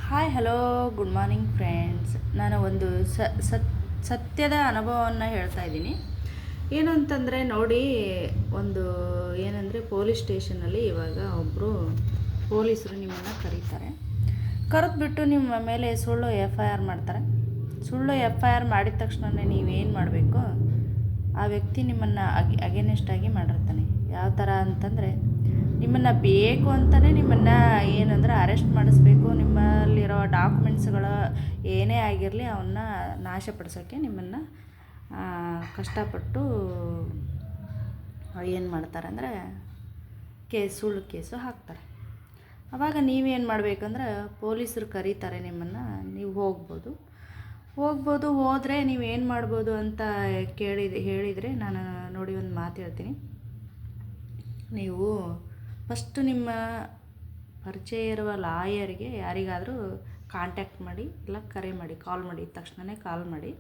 Hi hello good morning friends. ನಾನು ಒಂದು ಸತ್ಯದ ಅನುಭವವನ್ನು ಹೇಳ್ತಾ ಇದ್ದೀನಿ. ಏನು ಅಂತಂದರೆ ನೋಡಿ, ಒಂದು ಏನಂದರೆ ಪೊಲೀಸ್ ಸ್ಟೇಷನಲ್ಲಿ ಇವಾಗ ಒಬ್ಬರು ಪೊಲೀಸರು ನಿಮ್ಮನ್ನು ಕರೀತಾರೆ. ಕರೆದ್ಬಿಟ್ಟು ನಿಮ್ಮ ಮೇಲೆ ಸುಳ್ಳು FIR ಮಾಡ್ತಾರೆ. ಸುಳ್ಳು FIR ಮಾಡಿದ ತಕ್ಷಣ ನೀವೇನು ಮಾಡಬೇಕು, ಆ ವ್ಯಕ್ತಿ ನಿಮ್ಮನ್ನು ಅಗೇನೆಸ್ಟಾಗಿ ಮಾಡಿರ್ತಾನೆ. ಯಾವ ಥರ ಅಂತಂದರೆ, ನಿಮ್ಮನ್ನು ಬೇಕು ಅಂತಲೇ ನಿಮ್ಮನ್ನು ಏನಂದ್ರೆ ಅರೆಸ್ಟ್ ಮಾಡಿಸ್ಬೇಕು. ನಿಮ್ಮಲ್ಲಿರೋ ಡಾಕ್ಯುಮೆಂಟ್ಸ್ಗಳು ಏನೇ ಆಗಿರಲಿ ಅವನ್ನ ನಾಶಪಡಿಸೋಕ್ಕೆ ನಿಮ್ಮನ್ನು ಕಷ್ಟಪಟ್ಟು ಏನು ಮಾಡ್ತಾರೆ ಅಂದರೆ ಸುಳ್ಳು ಕೇಸು ಹಾಕ್ತಾರೆ. ಆವಾಗ ನೀವೇನು ಮಾಡಬೇಕಂದ್ರೆ, ಪೊಲೀಸರು ಕರೀತಾರೆ ನಿಮ್ಮನ್ನು, ನೀವು ಹೋಗ್ಬೋದು. ಹೋದರೆ ನೀವೇನು ಮಾಡ್ಬೋದು ಅಂತ ಹೇಳಿದರೆ ನಾನು ನೋಡಿ ಒಂದು ಮಾತು ಹೇಳ್ತೀನಿ. ನೀವು ಫಸ್ಟು ನಿಮ್ಮ ಪರಿಚಯ ಇರುವ ಲಾಯರ್ಗೆ ಯಾರಿಗಾದರೂ ಕಾಂಟ್ಯಾಕ್ಟ್ ಮಾಡಿ, ಇಲ್ಲ ಕರೆ ಮಾಡಿ, ಕಾಲ್ ಮಾಡಿ, ತಕ್ಷಣವೇ ಕಾಲ್ ಮಾಡಿ.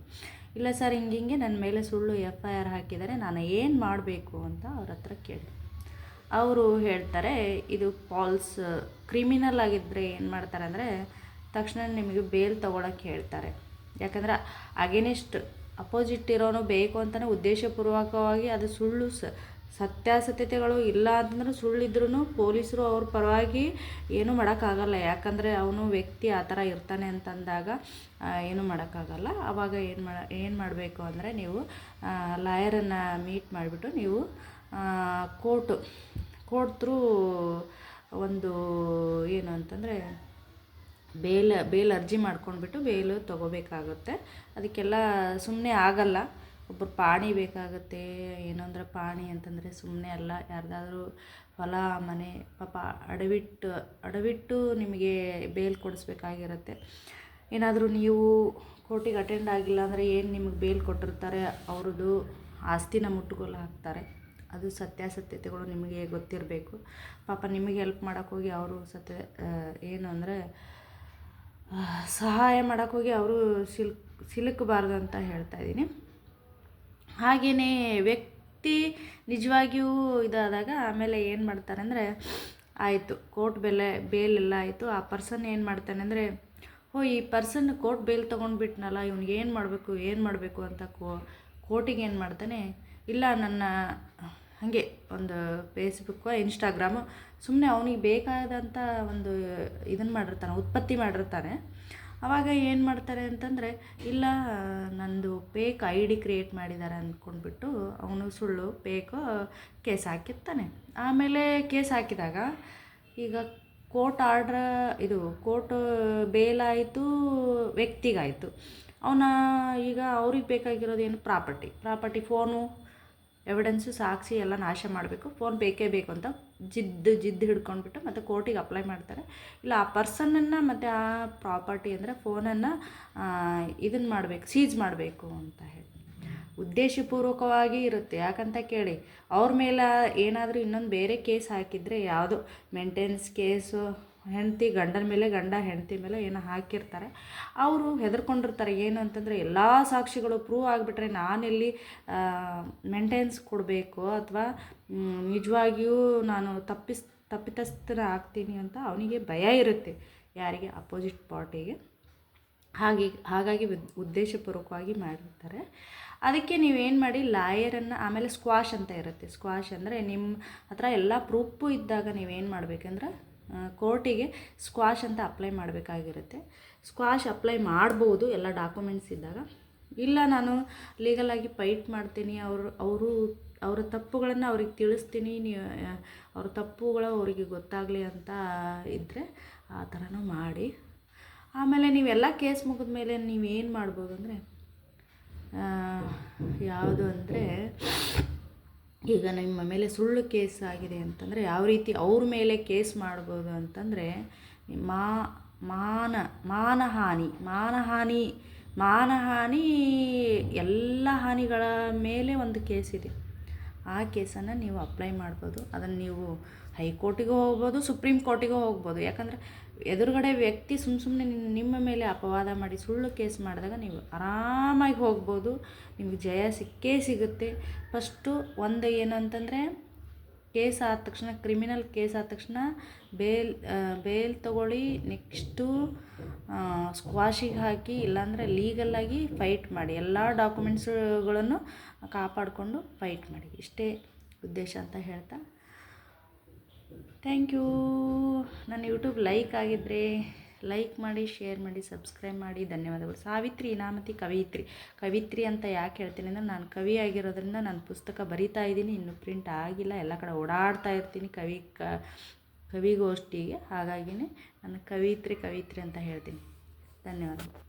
ಇಲ್ಲ ಸರ್ ಹಿಂಗೆ ನನ್ನ ಮೇಲೆ ಸುಳ್ಳು FIR ಹಾಕಿದ್ದಾರೆ, ನಾನು ಏನು ಮಾಡಬೇಕು ಅಂತ ಅವ್ರ ಹತ್ರ ಕೇಳಿ. ಅವರು ಹೇಳ್ತಾರೆ, ಇದು ಫಾಲ್ಸ್ ಕ್ರಿಮಿನಲ್ ಆಗಿದ್ದರೆ ಏನು ಮಾಡ್ತಾರೆ ಅಂದರೆ ತಕ್ಷಣ ನಿಮಗೆ ಬೇಲ್ ತೊಗೊಳಕ್ಕೆ ಹೇಳ್ತಾರೆ. ಯಾಕಂದರೆ ಅಗೇನೆಸ್ಟ್ ಅಪೋಸಿಟ್ ಇರೋನು ಬೇಕು ಅಂತಲೇ ಉದ್ದೇಶಪೂರ್ವಕವಾಗಿ ಅದು ಸುಳ್ಳು ಸತ್ಯಾಸತ್ಯತೆಗಳು ಇಲ್ಲ ಅಂತಂದ್ರೆ ಸುಳ್ಳಿದ್ರೂ ಪೊಲೀಸರು ಅವ್ರ ಪರವಾಗಿ ಏನೂ ಮಾಡೋಕ್ಕಾಗಲ್ಲ. ಯಾಕಂದರೆ ಅವನು ವ್ಯಕ್ತಿ ಆ ಥರ ಇರ್ತಾನೆ ಅಂತಂದಾಗ ಏನೂ ಮಾಡೋಕ್ಕಾಗಲ್ಲ. ಆವಾಗ ಏನು ಮಾಡಬೇಕು ಅಂದರೆ, ನೀವು ಲಾಯರನ್ನು ಮೀಟ್ ಮಾಡಿಬಿಟ್ಟು ನೀವು ಕೋರ್ಟ್ ಥ್ರೂ ಒಂದು ಏನು ಅಂತಂದರೆ ಬೇಲ್ ಅರ್ಜಿ ಮಾಡ್ಕೊಂಡ್ಬಿಟ್ಟು ಬೇಲು ತೊಗೋಬೇಕಾಗುತ್ತೆ. ಅದಕ್ಕೆಲ್ಲ ಸುಮ್ಮನೆ ಆಗಲ್ಲ. ಒಬ್ಬರು ಪಾಣಿ ಬೇಕಾಗುತ್ತೆ. ಏನು ಅಂದರೆ ಪಾಣಿ ಅಂತಂದರೆ ಸುಮ್ಮನೆ ಅಲ್ಲ, ಯಾರ್ದಾದ್ರೂ ಹೊಲ ಮನೆ ಪಾಪ ಅಡವಿಟ್ಟು ನಿಮಗೆ ಬೇಲ್ ಕೊಡಿಸ್ಬೇಕಾಗಿರುತ್ತೆ. ಏನಾದರೂ ನೀವು ಕೋರ್ಟಿಗೆ ಅಟೆಂಡ್ ಆಗಿಲ್ಲ ಅಂದರೆ ಏನು ನಿಮಗೆ ಬೇಲ್ ಕೊಟ್ಟಿರ್ತಾರೆ ಅವ್ರದ್ದು ಆಸ್ತಿನ ಮುಟ್ಟುಗೋಲು ಹಾಕ್ತಾರೆ. ಅದು ಸತ್ಯಾಸತ್ಯತೆಗಳು ನಿಮಗೆ ಗೊತ್ತಿರಬೇಕು. ಪಾಪ ನಿಮಗೆ ಹೆಲ್ಪ್ ಮಾಡೋಕ್ಕೋಗಿ ಅವರು ಏನು ಅಂದರೆ ಸಹಾಯ ಮಾಡೋಕ್ಕೋಗಿ ಅವರು ಸಿಲುಕಬಾರ್ದು ಅಂತ ಹೇಳ್ತಾ ಇದ್ದೀನಿ. ಹಾಗೆಯೇ ವ್ಯಕ್ತಿ ನಿಜವಾಗಿಯೂ ಇದಾದಾಗ ಆಮೇಲೆ ಏನು ಮಾಡ್ತಾರೆ ಅಂದರೆ, ಆಯಿತು ಕೋರ್ಟ್ ಬೇಲೆಲ್ಲ ಆಯಿತು. ಆ ಪರ್ಸನ್ ಏನು ಮಾಡ್ತಾನೆ ಅಂದರೆ, ಈ ಪರ್ಸನ್ ಕೋರ್ಟ್ ಬೇಲ್ ತೊಗೊಂಡ್ಬಿಟ್ನಲ್ಲ, ಇವ್ನಿಗೆ ಏನು ಮಾಡಬೇಕು ಅಂತ ಕೋರ್ಟಿಗೆ ಏನು ಮಾಡ್ತಾನೆ, ಇಲ್ಲ ನನ್ನ ಹಾಗೆ ಒಂದು ಫೇಸ್ಬುಕ್ಕು ಇನ್ಸ್ಟಾಗ್ರಾಮು ಸುಮ್ಮನೆ ಅವನಿಗೆ ಬೇಕಾದಂಥ ಒಂದು ಇದನ್ನು ಮಾಡಿರ್ತಾನೆ, ಉತ್ಪತ್ತಿ ಮಾಡಿರ್ತಾನೆ. ಆವಾಗ ಏನು ಮಾಡ್ತಾರೆ ಅಂತಂದರೆ, ಇಲ್ಲ ನಂದು ಫೇಕ್ ID ಕ್ರಿಯೇಟ್ ಮಾಡಿದ್ದಾರೆ ಅಂದ್ಕೊಂಡ್ಬಿಟ್ಟು ಅವನು ಸುಳ್ಳು ಫೇಕು ಕೇಸ್ ಹಾಕಿರ್ತಾನೆ. ಆಮೇಲೆ ಕೇಸ್ ಹಾಕಿದಾಗ ಈಗ ಕೋರ್ಟ್ ಬೇಲಾಯಿತು, ವ್ಯಕ್ತಿಗಾಯಿತು. ಈಗ ಅವ್ರಿಗೆ ಬೇಕಾಗಿರೋದೇನು ಪ್ರಾಪರ್ಟಿ ಫೋನು ಎವಿಡೆನ್ಸು ಸಾಕ್ಷಿ ಎಲ್ಲ ನಾಶ ಮಾಡಬೇಕು. ಫೋನ್ ಬೇಕೇ ಬೇಕು ಅಂತ ಜಿದ್ದು ಹಿಡ್ಕೊಂಡ್ಬಿಟ್ಟು ಮತ್ತು ಕೋರ್ಟಿಗೆ ಅಪ್ಲೈ ಮಾಡ್ತಾರೆ. ಇಲ್ಲ ಆ ಪರ್ಸನನ್ನು ಮತ್ತು ಆ ಪ್ರಾಪರ್ಟಿ ಅಂದರೆ ಫೋನನ್ನು ಇದನ್ನು ಮಾಡಬೇಕು, ಸೀಜ್ ಮಾಡಬೇಕು ಅಂತ ಹೇಳಿ ಉದ್ದೇಶಪೂರ್ವಕವಾಗಿ ಇರುತ್ತೆ. ಯಾಕಂತ ಕೇಳಿ, ಅವ್ರ ಮೇಲೆ ಏನಾದರೂ ಇನ್ನೊಂದು ಬೇರೆ ಕೇಸ್ ಹಾಕಿದರೆ, ಯಾವುದೋ ಮೇಂಟೆನೆನ್ಸ್ ಕೇಸು, ಗಂಡನ ಮೇಲೆ ಹೆಂಡತಿ ಮೇಲೆ ಏನೋ ಹಾಕಿರ್ತಾರೆ. ಅವರು ಹೆದರ್ಕೊಂಡಿರ್ತಾರೆ. ಏನು ಅಂತಂದರೆ, ಎಲ್ಲ ಸಾಕ್ಷಿಗಳು ಪ್ರೂವ್ ಆಗಿಬಿಟ್ರೆ ನಾನೆಲ್ಲಿ ಮೇಂಟೆನೆನ್ಸ್ ಕೊಡಬೇಕು ಅಥವಾ ನಿಜವಾಗಿಯೂ ನಾನು ತಪ್ಪಿತಸ್ಥರ ಆಗ್ತೀನಿ ಅಂತ ಅವನಿಗೆ ಭಯ ಇರುತ್ತೆ. ಯಾರಿಗೆ? ಅಪೋಸಿಟ್ ಪಾರ್ಟಿಗೆ. ಹಾಗಾಗಿ ಉದ್ದೇಶಪೂರ್ವಕವಾಗಿ ಮಾಡಿರ್ತಾರೆ. ಅದಕ್ಕೆ ನೀವೇನು ಮಾಡಿ, ಲಾಯರನ್ನು ಆಮೇಲೆ ಸ್ಕ್ವಾಷ್ ಅಂತ ಇರುತ್ತೆ. ಸ್ಕ್ವಾಷ್ ಅಂದರೆ ನಿಮ್ಮ ಹತ್ರ ಎಲ್ಲ ಪ್ರೂಫು ಇದ್ದಾಗ ನೀವೇನು ಮಾಡಬೇಕಂದ್ರೆ ಕೋರ್ಟಿಗೆ ಸ್ಕ್ವಾಷ್ ಅಂತ ಅಪ್ಲೈ ಮಾಡಬೇಕಾಗಿರುತ್ತೆ. ಸ್ಕ್ವಾಷ್ ಅಪ್ಲೈ ಮಾಡ್ಬೋದು ಎಲ್ಲ ಡಾಕ್ಯುಮೆಂಟ್ಸ್ ಇದ್ದಾಗ. ಇಲ್ಲ ನಾನು ಲೀಗಲಾಗಿ ಫೈಟ್ ಮಾಡ್ತೀನಿ, ಅವರ ತಪ್ಪುಗಳನ್ನು ಅವ್ರಿಗೆ ತಿಳಿಸ್ತೀನಿ, ಅವ್ರ ತಪ್ಪುಗಳು ಅವರಿಗೆ ಗೊತ್ತಾಗಲಿ ಅಂತ ಇದ್ದರೆ ಆ ಥರನೂ ಮಾಡಿ. ಆಮೇಲೆ ನೀವೆಲ್ಲ ಕೇಸ್ ಮುಗಿದ ಮೇಲೆ ನೀವೇನು ಮಾಡ್ಬೋದು ಅಂದರೆ, ಯಾವುದು ಅಂದರೆ, ಈಗ ನಿಮ್ಮ ಮೇಲೆ ಸುಳ್ಳು ಕೇಸ್ ಆಗಿದೆ ಅಂತಂದರೆ ಯಾವ ರೀತಿ ಅವ್ರ ಮೇಲೆ ಕೇಸ್ ಮಾಡ್ಬೋದು ಅಂತಂದರೆ, ಮಾನಹಾನಿ ಎಲ್ಲ ಹಾನಿಗಳ ಮೇಲೆ ಒಂದು ಕೇಸ್ ಇದೆ. ಆ ಕೇಸನ್ನು ನೀವು ಅಪ್ಲೈ ಮಾಡ್ಬೋದು. ಅದನ್ನು ನೀವು ಹೈಕೋರ್ಟಿಗೂ ಹೋಗ್ಬೋದು, ಸುಪ್ರೀಂ ಕೋರ್ಟಿಗೂ ಹೋಗ್ಬೋದು. ಯಾಕಂದರೆ ಎದುರುಗಡೆ ವ್ಯಕ್ತಿ ಸುಮ್ಮನೆ ನಿಮ್ಮ ಮೇಲೆ ಅಪವಾದ ಮಾಡಿ ಸುಳ್ಳು ಕೇಸ್ ಮಾಡಿದಾಗ ನೀವು ಆರಾಮಾಗಿ ಹೋಗ್ಬೋದು. ನಿಮಗೆ ಜಯ ಸಿಕ್ಕೇ ಸಿಗುತ್ತೆ. ಫಸ್ಟು ಒಂದು ಏನು ಅಂತಂದರೆ, ಕೇಸ್ ಆದ ತಕ್ಷಣ, ಕ್ರಿಮಿನಲ್ ಕೇಸ್ ಆದ ತಕ್ಷಣ ಬೇಲ್ ತೊಗೊಳ್ಳಿ, ನೆಕ್ಸ್ಟು ಸ್ಕ್ವಾಶಿಗೆ ಹಾಕಿ, ಇಲ್ಲಾಂದರೆ ಲೀಗಲ್ಲಾಗಿ ಫೈಟ್ ಮಾಡಿ, ಎಲ್ಲ ಡಾಕ್ಯುಮೆಂಟ್ಸ್ಗಳನ್ನು ಕಾಪಾಡಿಕೊಂಡು ಫೈಟ್ ಮಾಡಿ. ಇಷ್ಟೇ ಉದ್ದೇಶ ಅಂತ ಹೇಳ್ತಾ ಥ್ಯಾಂಕ್ ಯು. ನನ್ನ ಯೂಟ್ಯೂಬ್ ಲೈಕ್ ಆಗಿದ್ದರೆ ಲೈಕ್ ಮಾಡಿ, ಶೇರ್ ಮಾಡಿ, ಸಬ್ಸ್ಕ್ರೈಬ್ ಮಾಡಿ. ಧನ್ಯವಾದಗಳು. ಸಾವಿತ್ರಿ ಇನಾಮತಿ ಕವಿತ್ರಿ ಅಂತ ಯಾಕೆ ಹೇಳ್ತೀನಿ ಅಂದರೆ, ನಾನು ಕವಿ ಆಗಿರೋದ್ರಿಂದ ನಾನು ಪುಸ್ತಕ ಬರಿತಾ ಇದ್ದೀನಿ, ಇನ್ನೂ ಪ್ರಿಂಟ್ ಆಗಿಲ್ಲ, ಎಲ್ಲ ಕಡೆ ಓಡಾಡ್ತಾ ಇರ್ತೀನಿ ಕವಿಗೋಷ್ಠಿಗೆ. ಹಾಗಾಗಿನೇ ನಾನು ಕವಿತ್ರಿ ಅಂತ ಹೇಳ್ತೀನಿ. ಧನ್ಯವಾದಗಳು.